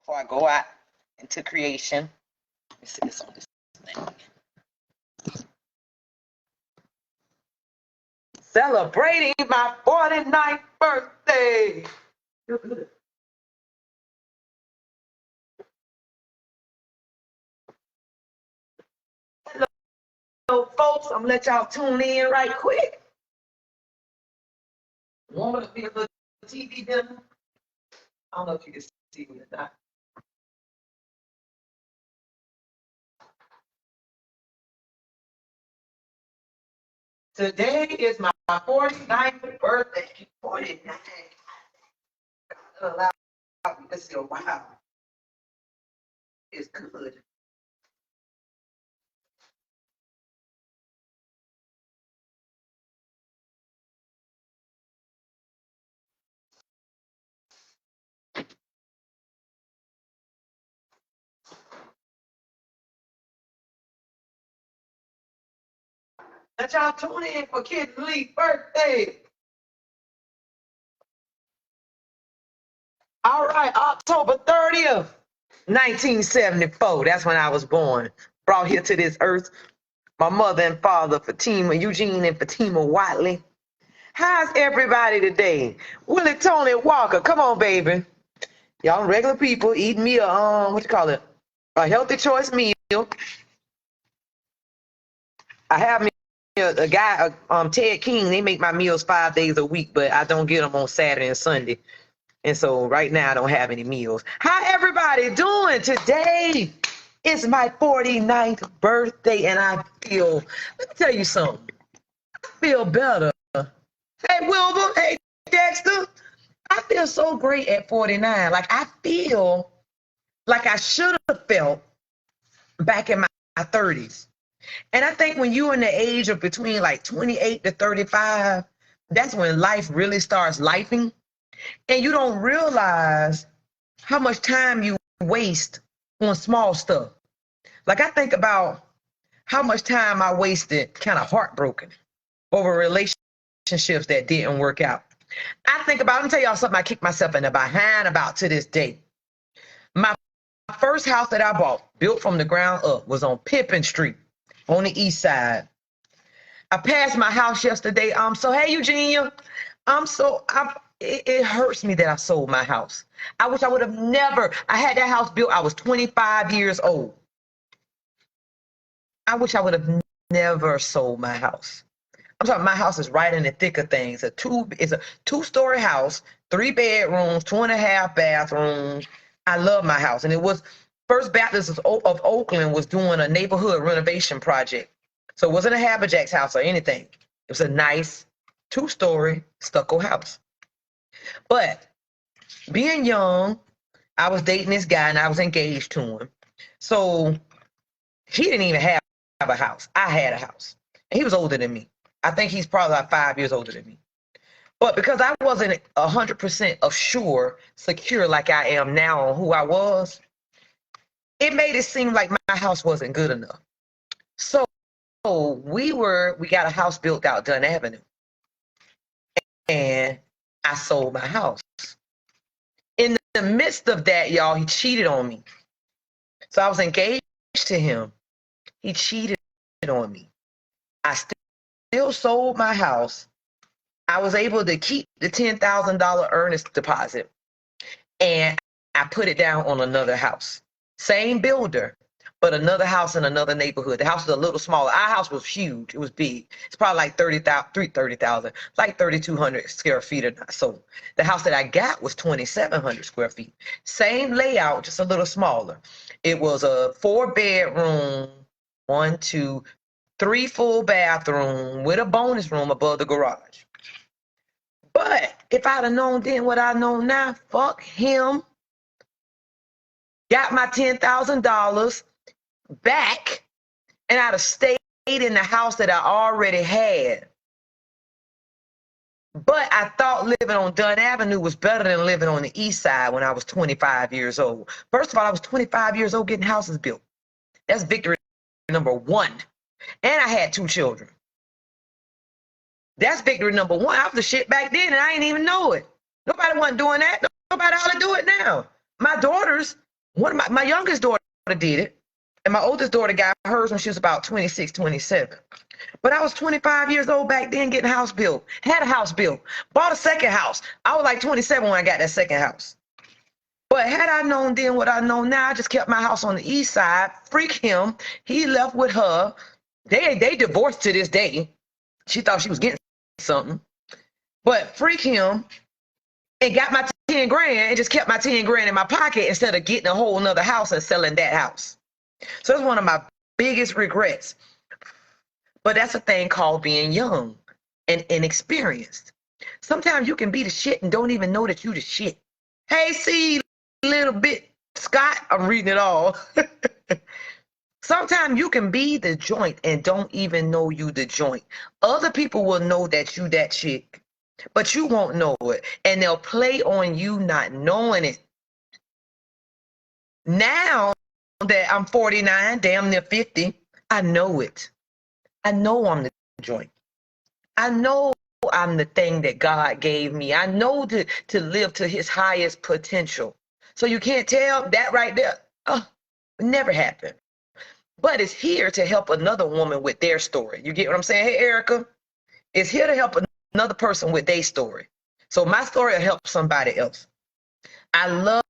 before I go out into creation. Let me see this on this thing. Celebrating my 49th birthday. Hello, folks. I'm gonna let y'all tune in right quick. Want to be a little TV dinner? I don't know if you can see me or not. Today is my 49th birthday. 49. Allow me to see a wow. It's good. Let y'all tune in for Kid Lee's birthday. All right, October 30th, 1974. That's when I was born. Brought here to this earth. My mother and father, Fatima, Eugene and Fatima Watley. How's everybody today? Willie Tony Walker, come on, baby. Y'all regular people eating me a healthy choice meal. I have me a guy, Ted King. They make my meals 5 days a week, but I don't get them on Saturday and Sunday. And so right now I don't have any meals. How everybody doing today? It's my 49th birthday and I feel, let me tell you something. I feel better. Hey, Wilbur. Hey, Dexter. I feel so great at 49. Like I feel like I should have felt back in my 30s. And I think when you're in the age of between like 28 to 35, that's when life really starts lifing. And you don't realize how much time you waste on small stuff. Like I think about how much time I wasted kind of heartbroken over relationships that didn't work out. I think about, let me tell y'all something I kicked myself in the behind about to this day. My first house that I bought, built from the ground up, was on Pippin Street on the east side. I passed my house yesterday. Hey, Eugenia. It hurts me that I sold my house. I wish I would have never, I had that house built, I was 25 years old. I wish I would have never sold my house. I'm talking, my house is right in the thick of things. It's a two-story house, 3 bedrooms, 2.5 bathrooms. I love my house. And it was, First Baptist of Oakland was doing a neighborhood renovation project. So it wasn't a Haberjacks house or anything. It was a nice 2-story stucco house. But being young, I was dating this guy and I was engaged to him. So he didn't even have a house. I had a house. And he was older than me. I think he's probably like 5 years older than me. But because I wasn't 100% secure like I am now on who I was, it made it seem like my house wasn't good enough. So we got a house built out Dunn Avenue. And I sold my house. In the midst of that, y'all, he cheated on me. So I was engaged to him. He cheated on me. I still sold my house. I was able to keep the $10,000 earnest deposit. And I put it down on another house. Same builder, but another house in another neighborhood. The house was a little smaller. Our house was huge. It was big. It's probably like 30,000, like 3,200 square feet or not. So the house that I got was 2,700 square feet. Same layout, just a little smaller. It was a 4-bedroom, 1, 2, 3 full bathroom with a bonus room above the garage. But if I'd have known then what I know now, fuck him. Got my $10,000 back, and I'd have stayed in the house that I already had. But I thought living on Dunn Avenue was better than living on the east side when I was 25 years old. First of all, I was 25 years old getting houses built. That's victory number 1. And I had 2 children. That's victory number 1. I was the shit back then, and I didn't even know it. Nobody wasn't doing that. Nobody ought to do it now. My daughters One of my youngest daughter did it, and my oldest daughter got hers when she was about 26, 27. But I was 25 years old back then getting a house built, had a house built, bought a second house. I was like 27 when I got that second house. But had I known then what I know now, I just kept my house on the east side. Freak him. He left with her. They divorced to this day. She thought she was getting something. But freak him and got my 10 grand and just kept my 10 grand in my pocket instead of getting a whole nother house and selling that house. So it's one of my biggest regrets. But that's a thing called being young and inexperienced. Sometimes you can be the shit and don't even know that you the shit. Hey, see, little bit, Scott, I'm reading it all. Sometimes you can be the joint and don't even know you the joint. Other people will know that you that chick, but you won't know it. And they'll play on you not knowing it. Now that I'm 49, damn near 50, I know it. I know I'm the joint. I know I'm the thing that God gave me. I know to live to his highest potential. So you can't tell that right there. Oh, never happened. But it's here to help another woman with their story. You get what I'm saying? Hey, Erica, it's here to help another person with their story. So my story will help somebody else. I love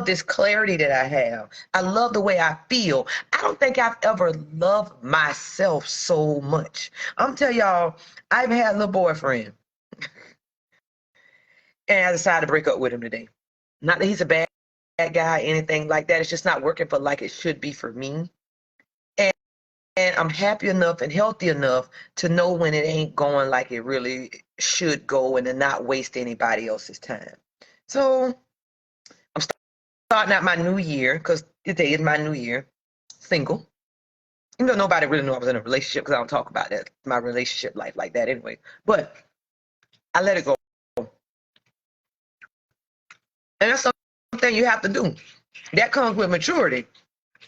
this clarity that I have. I love the way I feel. I don't think I've ever loved myself so much. I'm telling y'all, I've had a little boyfriend. And I decided to break up with him today. Not that he's a bad guy, anything like that. It's just not working for like it should be for me. And I'm happy enough and healthy enough to know when it ain't going like it really should go and to not waste anybody else's time. So I'm starting out my new year, because today is my new year, single. Even though nobody really knew I was in a relationship, because I don't talk about that, my relationship life like that anyway. But I let it go. And that's something you have to do. That comes with maturity.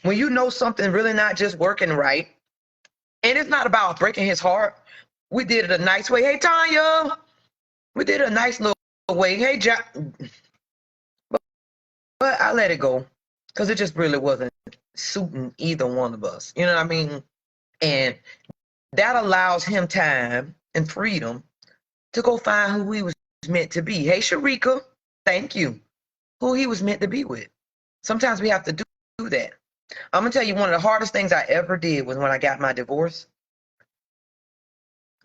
When you know something really not just working right, and it's not about breaking his heart. We did it a nice way. Hey, Tanya. We did it a nice little way. Hey, Jack. But I let it go because it just really wasn't suiting either one of us. You know what I mean? And that allows him time and freedom to go find who he was meant to be. Hey, Sharika. Thank you. Who he was meant to be with. Sometimes we have to do that. I'm going to tell you, one of the hardest things I ever did was when I got my divorce.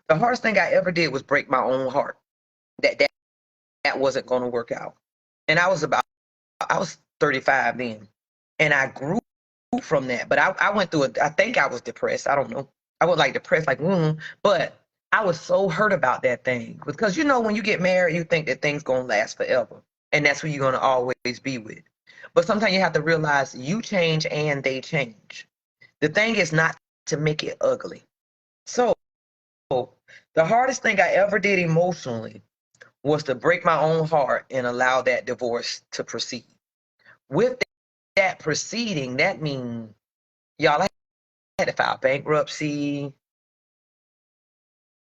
The hardest thing I ever did was break my own heart. That wasn't going to work out. And I was 35 then. And I grew from that. But I went through it. I think I was depressed. I don't know. I was like depressed, like, but I was so hurt about that thing. Because, you know, when you get married, you think that things going to last forever. And that's who you're going to always be with. But sometimes you have to realize you change and they change. The thing is not to make it ugly. So the hardest thing I ever did emotionally was to break my own heart and allow that divorce to proceed. With that proceeding, that means, y'all, I had to file bankruptcy.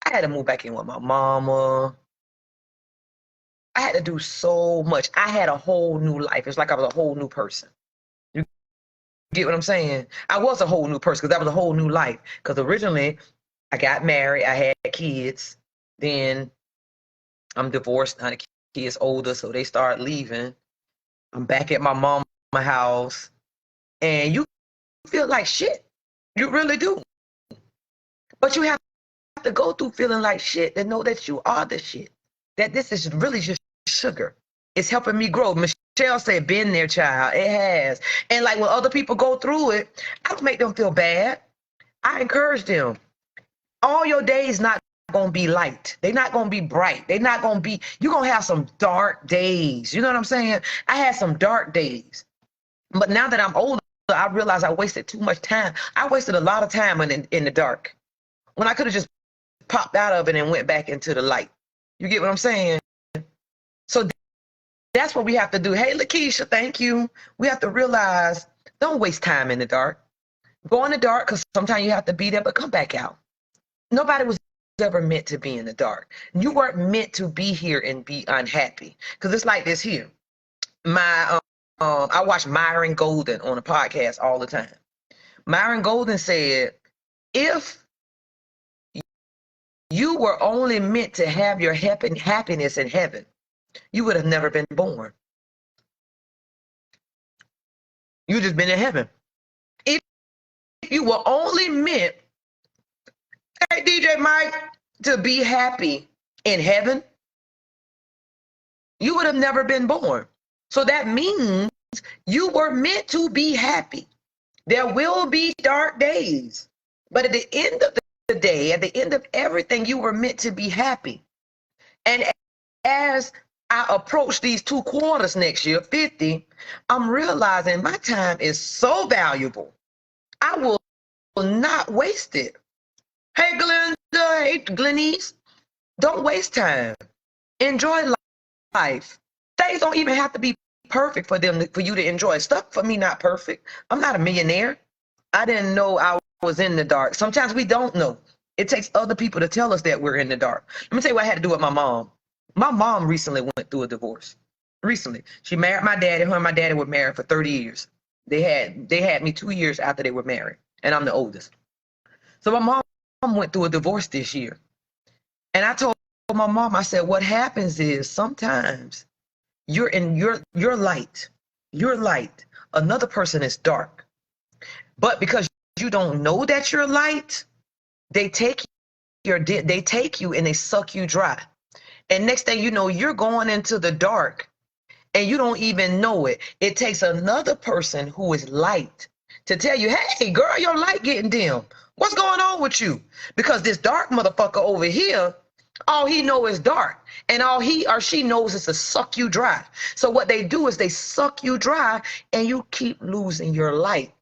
I had to move back in with my mama. I had to do so much. I had a whole new life. It's like I was a whole new person. You get what I'm saying? I was a whole new person because that was a whole new life. Because originally, I got married. I had kids. Then I'm divorced. Now the kids older, so they start leaving. I'm back at my mama's house. And you feel like shit. You really do. But you have to go through feeling like shit and know that you are the shit. That this is really just sugar. It's helping me grow. Michelle said, been there, child. It has. And like when other people go through it, I don't make them feel bad. I encourage them. All your days not going to be light. They're not going to be bright. They're not going to be, you're going to have some dark days. You know what I'm saying? I had some dark days. But now that I'm older, I realize I wasted too much time. I wasted a lot of time in the dark when I could have just popped out of it and went back into the light. You get what I'm saying? So that's what we have to do. Hey, Lakeisha, thank you. We have to realize, don't waste time in the dark. Go in the dark because sometimes you have to be there, but come back out. Nobody was ever meant to be in the dark. You weren't meant to be here and be unhappy. Because it's like this here. My I watch Myron Golden on a podcast all the time. Myron Golden said, if you were only meant to have your happiness in heaven, you would have never been born. You just been in heaven. If you were only meant, hey DJ Mike, to be happy in heaven, you would have never been born. So that means you were meant to be happy. There will be dark days, but at the end of the day, at the end of everything, you were meant to be happy. And as I approach these 2 quarters next year, 50, I'm realizing my time is so valuable. I will not waste it. Hey, Glenda, hey, Glenise, don't waste time. Enjoy life. Things don't even have to be perfect for you to enjoy. Stuff for me not perfect. I'm not a millionaire. I didn't know I was in the dark. Sometimes we don't know. It takes other people to tell us that we're in the dark. Let me tell you what I had to do with my mom. My mom recently went through a divorce. Recently. She married my daddy. Her and my daddy were married for 30 years. They had me 2 years after they were married, and I'm the oldest. So my mom went through a divorce this year. And I told my mom, I said, what happens is sometimes you're in your light. You're light. Another person is dark. But because you don't know that you're light, they take you and they suck you dry. And next thing you know, you're going into the dark and you don't even know it. It takes another person who is light to tell you, hey, girl, your light getting dim. What's going on with you? Because this dark motherfucker over here, all he know is dark. And all he or she knows is to suck you dry. So what they do is they suck you dry and you keep losing your light.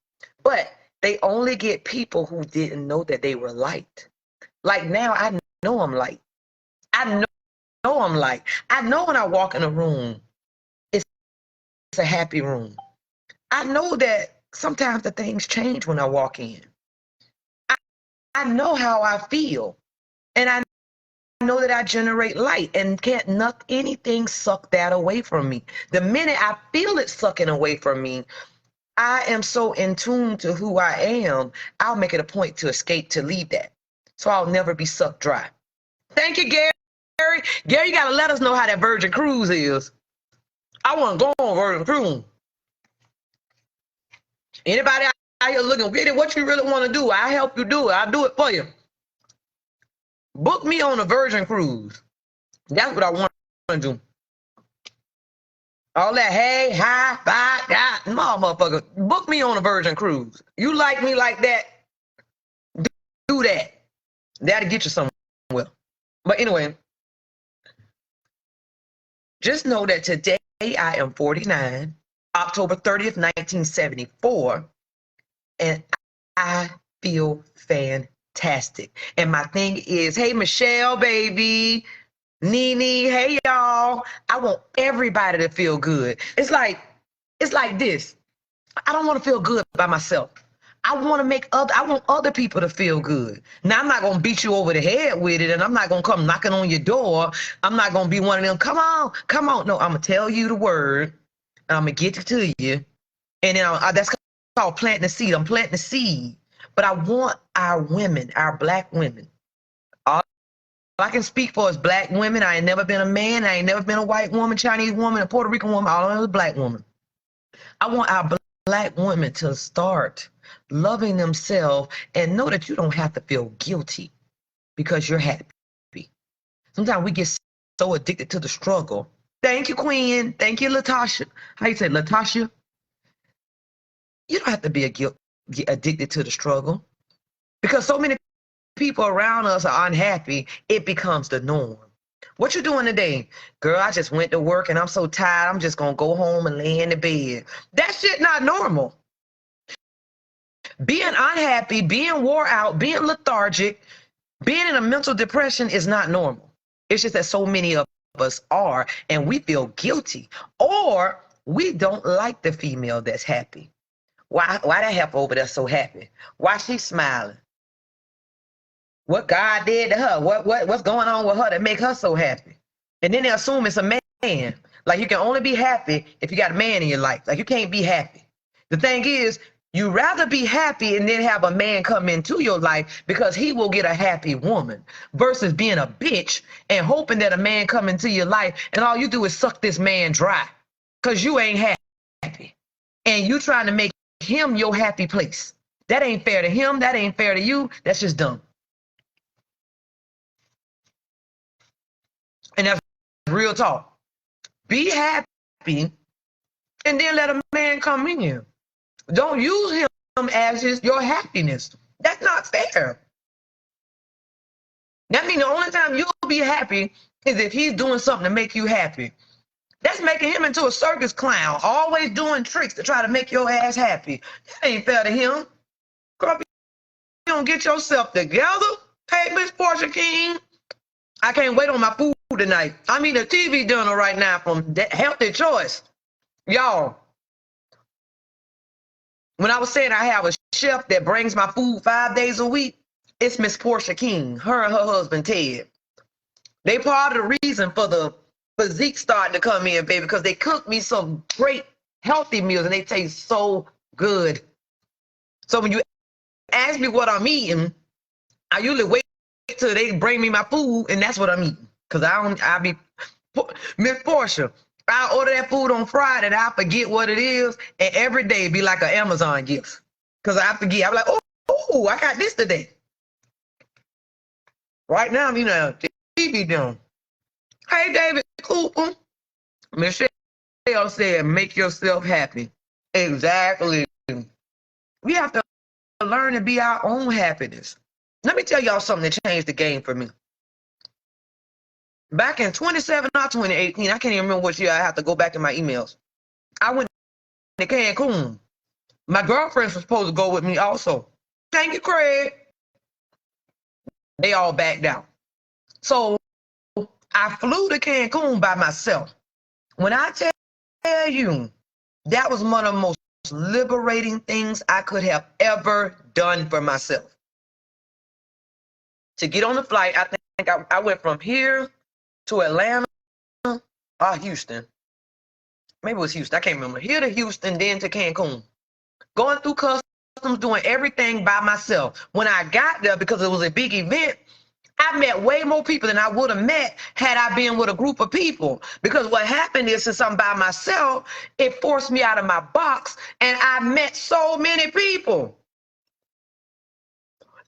But they only get people who didn't know that they were light. Like now, I know I'm light. I know I'm light. I know when I walk in a room, it's a happy room. I know that sometimes the things change when I walk in. I know how I feel. And I know that I generate light and can't anything suck that away from me. The minute I feel it sucking away from me, I am so in tune to who I am, I'll make it a point to escape, to leave that. So I'll never be sucked dry. Thank you, Gary. Gary, you got to let us know how that Virgin Cruise is. I want to go on Virgin Cruise. Anybody out here looking, really, what you really want to do, I'll help you do it. I'll do it for you. Book me on a Virgin Cruise. That's what I want to do. All that, hey, hi, bye, motherfucker. Book me on a Virgin Cruise. You like me like that, do that. That'll get you somewhere. But anyway, just know that today I am 49, October 30th, 1974, and I feel fantastic. And my thing is, hey, Michelle, baby, Nene, hey, y'all. I want everybody to feel good. It's like this. I don't want to feel good by myself. I want other people to feel good. Now, I'm not going to beat you over the head with it, and I'm not going to come knocking on your door. I'm not going to be one of them, come on. No, I'm going to tell you the word, and I'm going to get it to you. And then that's called planting the seed. I'm planting the seed. But I want our women, our Black women. All I can speak for is Black women. I ain't never been a man. I ain't never been a white woman, Chinese woman, a Puerto Rican woman. All I know is a Black woman. I want our Black women to start loving themselves and know that you don't have to feel guilty because you're happy. Sometimes we get so addicted to the struggle. Thank you, Queen. Thank you, Latasha. How you say, Latasha? You don't have to be addicted to the struggle because so many people around us are unhappy. It becomes the norm. What you doing today? Girl, I just went to work and I'm so tired. I'm just going to go home and lay in the bed. That shit not normal. Being unhappy, being wore out, being lethargic, being in a mental depression is not normal. It's just that so many of us are, and we feel guilty, or we don't like the female that's happy. Why that heifer over there so happy? Why she smiling? What God did to her? What's going on with her that make her so happy? And then they assume it's a man. Like you can only be happy if you got a man in your life. Like you can't be happy. The thing is, you rather be happy and then have a man come into your life because he will get a happy woman versus being a bitch and hoping that a man come into your life and all you do is suck this man dry because you ain't happy. And you trying to make him your happy place. That ain't fair to him. That ain't fair to you. That's just dumb. And that's real talk. Be happy and then let a man come in here. Don't use him as your happiness. That's not fair. That means the only time you'll be happy is if he's doing something to make you happy. That's making him into a circus clown, always doing tricks to try to make your ass happy. That ain't fair to him. Girl, if you don't get yourself together, hey, Miss Portia King, I can't wait on my food tonight. I'm eating a TV dinner right now from Healthy Choice. Y'all, when I was saying I have a chef that brings my food 5 days a week, it's Miss Portia King, her and her husband, Ted. They part of the reason for the physique starting to come in, baby, because they cook me some great healthy meals and they taste so good. So when you ask me what I'm eating, I usually wait till they bring me my food and that's what I'm eating. Because I'll be, Miss Portia, I order that food on Friday and I forget what it is, and every day be like an Amazon gift. Because I forget. I'm like, oh, I got this today. Right now, you know, TV down. Hey, David Cooper. Michelle said, make yourself happy. Exactly. We have to learn to be our own happiness. Let me tell y'all something that changed the game for me. Back in 2017 or 2018, I can't even remember which year. I have to go back in my emails. I went to Cancun. My girlfriends were supposed to go with me also. Thank you, Craig. They all backed out. So I flew to Cancun by myself. When I tell you, that was one of the most liberating things I could have ever done for myself. To get on the flight, I think I went from here to Atlanta or Houston. Maybe it was Houston. I can't remember. Here to Houston, then to Cancun. Going through customs, doing everything by myself. When I got there, because it was a big event, I met way more people than I would have met had I been with a group of people. Because what happened is, since I'm by myself, it forced me out of my box, and I met so many people.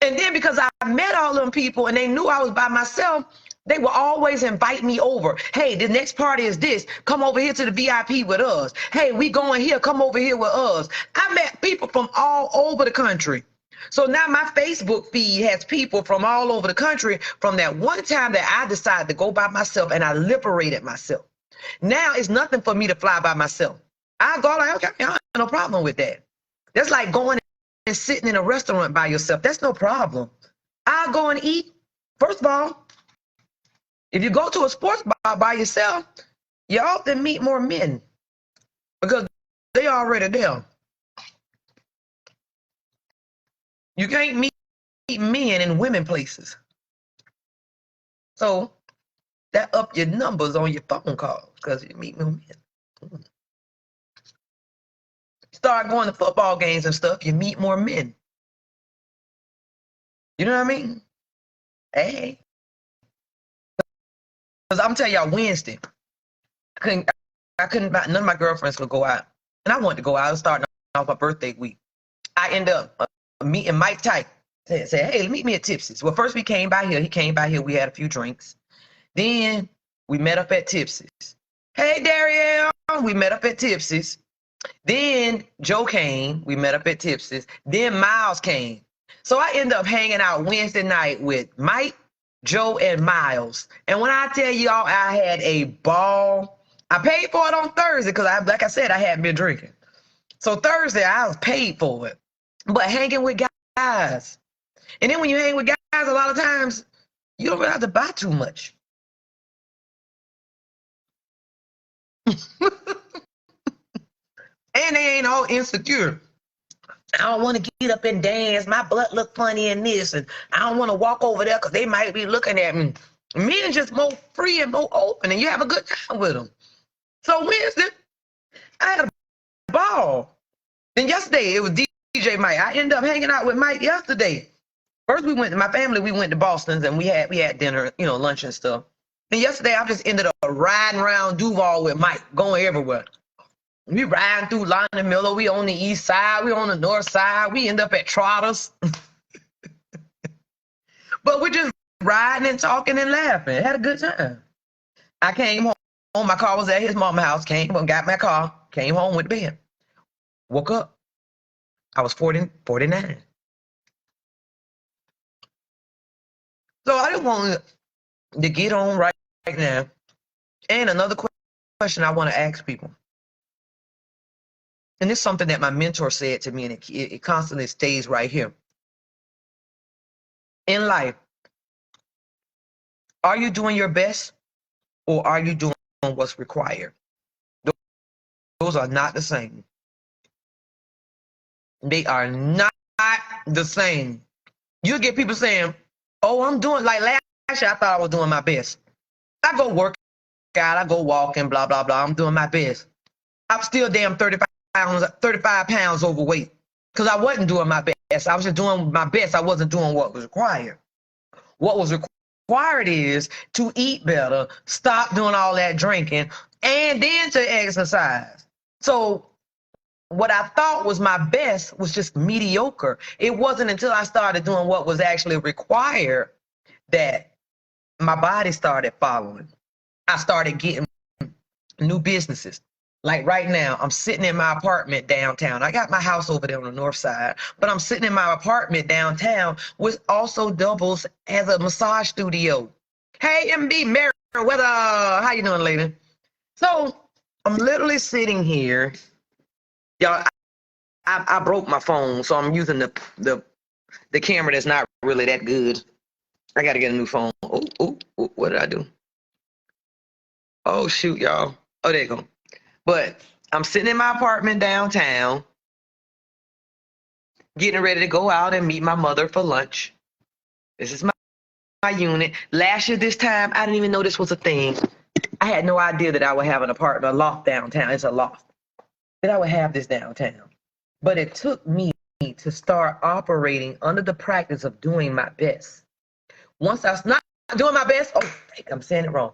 And then because I met all them people and they knew I was by myself, they would always invite me over. Hey, the next party is this. Come over here to the VIP with us. Hey, we going here. Come over here with us. I met people from all over the country. So now my Facebook feed has people from all over the country from that one time that I decided to go by myself and I liberated myself. Now it's nothing for me to fly by myself. I go like, okay, I have no problem with that. That's like going and sitting in a restaurant by yourself. That's no problem. I'll go and eat. First of all, if you go to a sports bar by yourself, you often meet more men because they already there. You can't meet men in women places. So that up your numbers on your phone calls because you meet more men. Start going to football games and stuff, you meet more men. You know what I mean? Hey. Because I'm telling y'all, Wednesday, I couldn't, none of my girlfriends could go out. And I wanted to go out. I was starting off my birthday week. I end up meeting Mike Tyke. Said, hey, meet me at Tipsy's. Well, first we came by here. He came by here. We had a few drinks. Then we met up at Tipsy's. Hey, Darielle. We met up at Tipsy's. Then Joe came. We met up at Tipsy's. Then Miles came. So I ended up hanging out Wednesday night with Mike, Joe, and Miles. And when I tell y'all, I had a ball. I paid for it on Thursday because, like I said, I hadn't been drinking. So Thursday, I was paid for it. But hanging with guys. And then when you hang with guys, a lot of times, you don't really have to buy too much. And they ain't all insecure. I don't want to get up and dance. My butt look funny in this. And I don't want to walk over there because they might be looking at me. Men just more free and more open. And you have a good time with them. So Wednesday, I had a ball. Then yesterday, it was DJ Mike. I ended up hanging out with Mike yesterday. First, my family, we went to Boston's and we had dinner, lunch and stuff. And yesterday, I just ended up riding around Duval with Mike, going everywhere. We riding through Lonnie Miller. We on the east side. We on the north side. We end up at Trotters. But we're just riding and talking and laughing. Had a good time. I came home. My car was at his mama's house. Came home, got my car. Came home, went to bed. Woke up. I was 49. So I just wanted to get on right now. And another question I want to ask people. And it's something that my mentor said to me, and it constantly stays right here. In life, are you doing your best or are you doing what's required? Those are not the same. They are not the same. You get people saying, oh, I'm doing, like last year I thought I was doing my best. I go work out, I go walking, blah, blah, blah. I'm doing my best. I'm still damn 35 pounds overweight because I wasn't doing my best. I was just doing my best. I wasn't doing what was required. What was required is to eat better, stop doing all that drinking, and then to exercise. So what I thought was my best was just mediocre. It wasn't until I started doing what was actually required that my body started following. I started getting new businesses. Like right now, I'm sitting in my apartment downtown. I got my house over there on the north side, but I'm sitting in my apartment downtown, which also doubles as a massage studio. Hey, MB Meriwether, how you doing, lady? So I'm literally sitting here. Y'all, I broke my phone, so I'm using the camera that's not really that good. I got to get a new phone. Oh, what did I do? Oh, shoot, y'all. Oh, there you go. But I'm sitting in my apartment downtown, getting ready to go out and meet my mother for lunch. This is my unit. Last year, this time, I didn't even know this was a thing. I had no idea that I would have an apartment, a loft downtown. It's a loft. That I would have this downtown. But it took me to start operating under the practice of doing my best. Once I was not doing my best, I'm saying it wrong.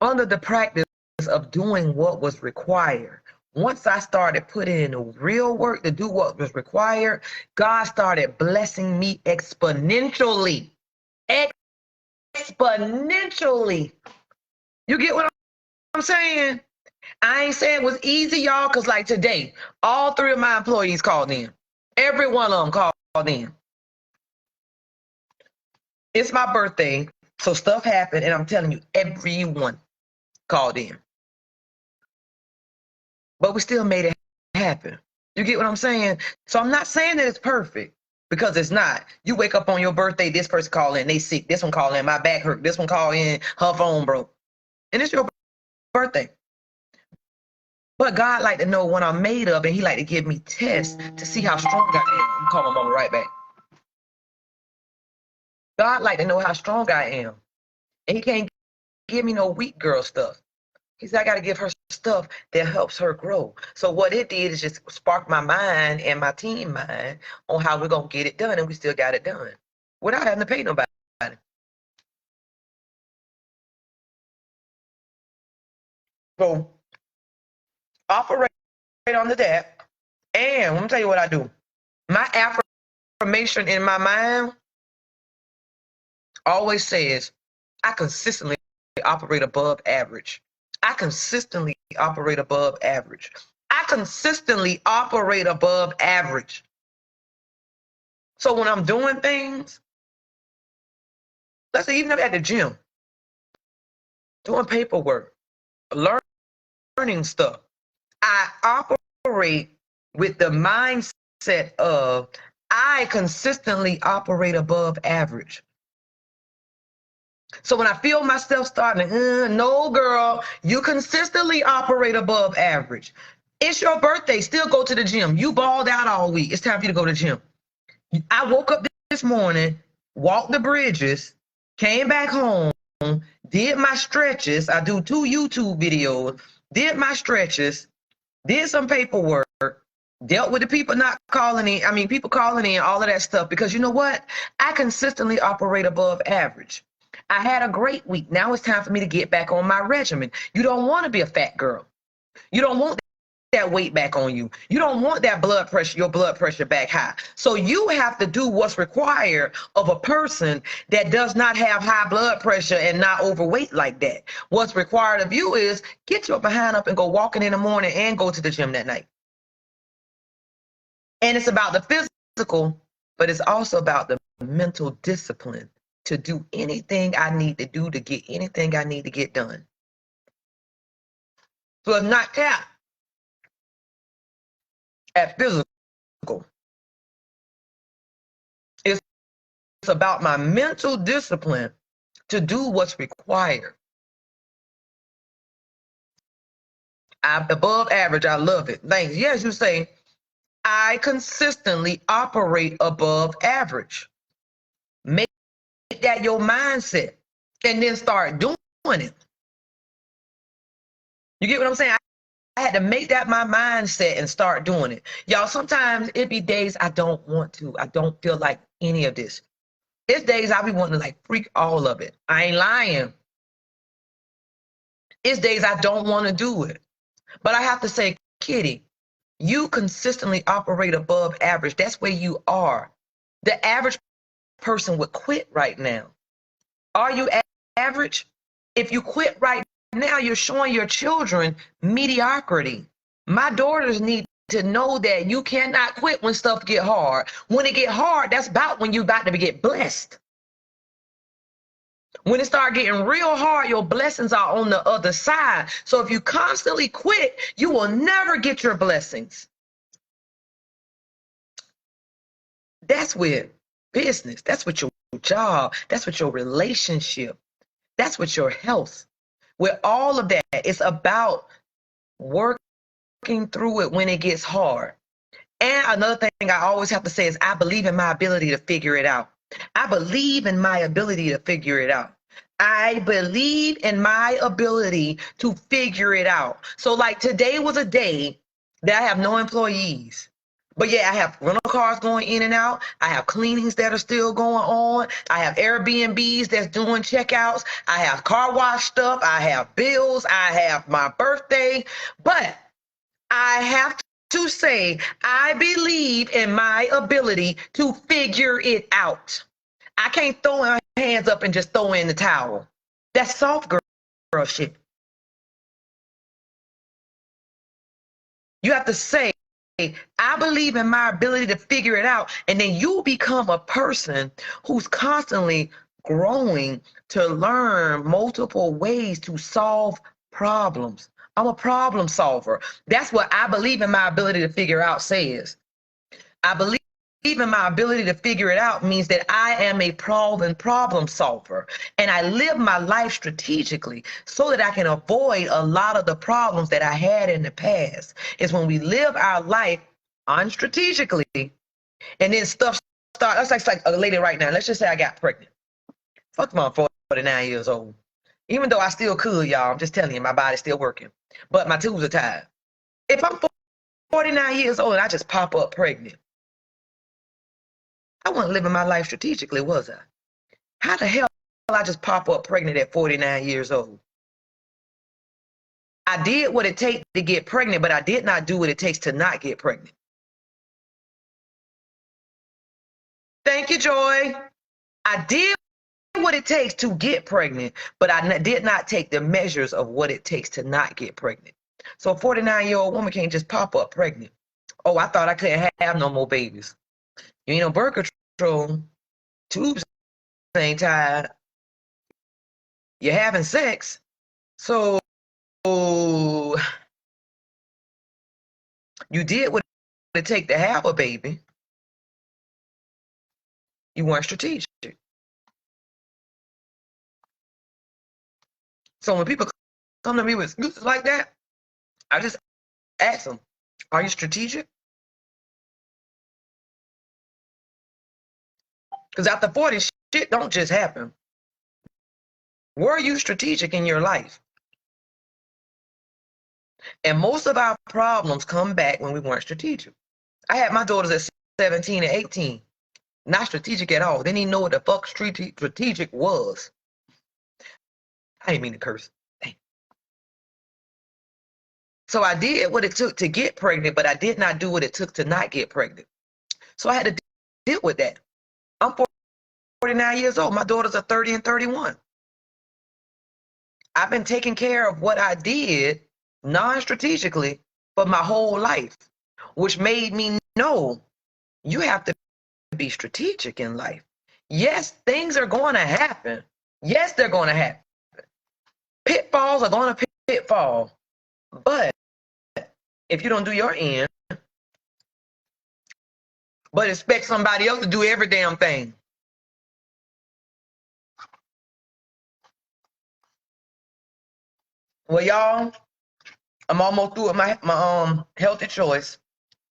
Under the practice of doing what was required. Once I started putting in the real work to do what was required, God started blessing me exponentially. Exponentially. You get what I'm saying? I ain't saying it was easy, y'all, because like today, all 3 of my employees called in. Every one of them called in. It's my birthday, so stuff happened, and I'm telling you, everyone called in. But we still made it happen. You get what I'm saying? So I'm not saying that it's perfect, because it's not. You wake up on your birthday, this person call in, they sick, this one call in, my back hurt, this one call in, her phone broke. And it's your birthday. But God like to know what I'm made of, and he like to give me tests to see how strong I am. I'm calling my mama right back. God like to know how strong I am. And he can't give me no weak girl stuff. He said I got to give her stuff that helps her grow. So what it did is just spark my mind and my team mind on how we're going to get it done, and we still got it done without having to pay nobody. So operate under that. And let me tell you what I do. My affirmation in my mind always says, I consistently operate above average. I consistently operate above average. I consistently operate above average. So when I'm doing things, let's say even at the gym, doing paperwork, learning stuff, I operate with the mindset of I consistently operate above average. So when I feel myself starting, no, girl, you consistently operate above average. It's your birthday. Still go to the gym. You balled out all week. It's time for you to go to the gym. I woke up this morning, walked the bridges, came back home, did my stretches. I do 2 YouTube videos. did my stretches, did some paperwork, dealt with the people not calling in. I mean, people calling in, all of that stuff. Because you know what? I consistently operate above average. I had a great week. Now it's time for me to get back on my regimen. You don't want to be a fat girl. You don't want that weight back on you. You don't want that blood pressure, your blood pressure back high. So you have to do what's required of a person that does not have high blood pressure and not overweight like that. What's required of you is get your behind up and go walking in the morning and go to the gym that night. And it's about the physical, but it's also about the mental discipline to do anything I need to do to get anything I need to get done. So it's not capped at physical. It's about my mental discipline to do what's required. I'm above average. I love it. Thanks. Yes, you say, I consistently operate above average. Make that your mindset and then start doing it. You get what I'm saying? I had to make that my mindset and start doing it. Y'all, sometimes it be days I don't want to. I don't feel like any of this. It's days I be wanting to like freak all of it. I ain't lying. It's days I don't want to do it. But I have to say, Kitty, you consistently operate above average. That's where you are. The average person would quit right now. Are you average? If you quit right now, you're showing your children mediocrity. My daughters need to know that you cannot quit when stuff get hard. When it get hard, that's about when you about to get blessed. When it start getting real hard, your blessings are on the other side. So if you constantly quit, you will never get your blessings. That's with business. That's with your job. That's with your relationship. That's with your health. With all of that, it's about working through it when it gets hard. And another thing I always have to say is I believe in my ability to figure it out. I believe in my ability to figure it out. I believe in my ability to figure it out. So like today was a day that I have no employees. But yeah, I have rental cars going in and out. I have cleanings that are still going on. I have Airbnbs that's doing checkouts. I have car wash stuff. I have bills. I have my birthday. But I have to say, I believe in my ability to figure it out. I can't throw my hands up and just throw in the towel. That's soft girl shit. You have to say, I believe in my ability to figure it out. And then you become a person who's constantly growing to learn multiple ways to solve problems. I'm a problem solver. That's what I believe in my ability to figure out says. I believe in my ability to figure it out means that I am a problem solver. And I live my life strategically so that I can avoid a lot of the problems that I had in the past. It's when we live our life unstrategically and then stuff starts. That's like a lady right now. Let's just say I got pregnant. Fuck, I'm 49 years old. Even though I still could, y'all. I'm just telling you, my body's still working. But my tubes are tired. If I'm 49 years old and I just pop up pregnant, I wasn't living my life strategically, was I? How the hell I just pop up pregnant at 49 years old? I did what it takes to get pregnant, but I did not do what it takes to not get pregnant. Thank you, Joy. I did what it takes to get pregnant, but I did not take the measures of what it takes to not get pregnant. So a 49-year-old woman can't just pop up pregnant. Oh, I thought I couldn't have no more babies. You ain't on birth control. Tubes ain't tied. You're having sex. So you did what it takes to have a baby. You weren't strategic. So when people come to me with excuses like that, I just ask them, are you strategic? Because after 40, shit don't just happen. Were you strategic in your life? And most of our problems come back when we weren't strategic. I had my daughters at 17 and 18. Not strategic at all. They didn't even know what the fuck strategic was. I didn't mean to curse. Dang. So I did what it took to get pregnant, but I did not do what it took to not get pregnant. So I had to deal with that. I'm 49 years old. My daughters are 30 and 31. I've been taking care of what I did non-strategically for my whole life, which made me know you have to be strategic in life. Yes, things are going to happen. Yes, they're going to happen. Pitfalls are going to pitfall. But if you don't do your end, but expect somebody else to do every damn thing. Well, y'all, I'm almost through with my healthy choice.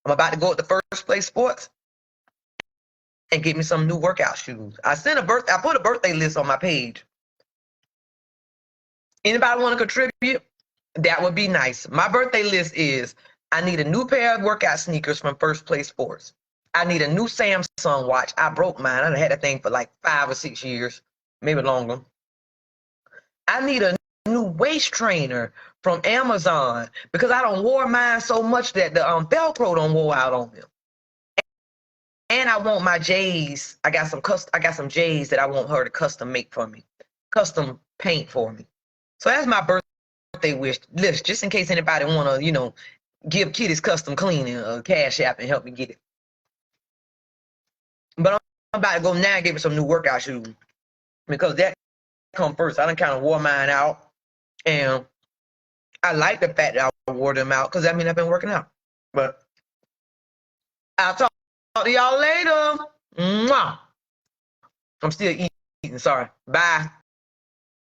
I'm about to go with the First Place Sports and get me some new workout shoes. I put a birthday list on my page. Anybody want to contribute? That would be nice. My birthday list is I need a new pair of workout sneakers from First Place Sports. I need a new Samsung watch. I broke mine. I had that thing for like 5 or 6 years, maybe longer. I need a new waist trainer from Amazon because I don't wore mine so much that the Velcro don't wore out on them. And I want my J's. I got some J's that I want her to custom make for me, custom paint for me. So that's my birthday wish list, just in case anybody want to, give Kitty's custom cleaning a cash app and help me get it. But I'm about to go now and get me some new workout shoes because that come first. I done kind of wore mine out, and I like the fact that I wore them out because that means I've been working out. But I'll talk to y'all later. Mwah. I'm still eating. Sorry. Bye.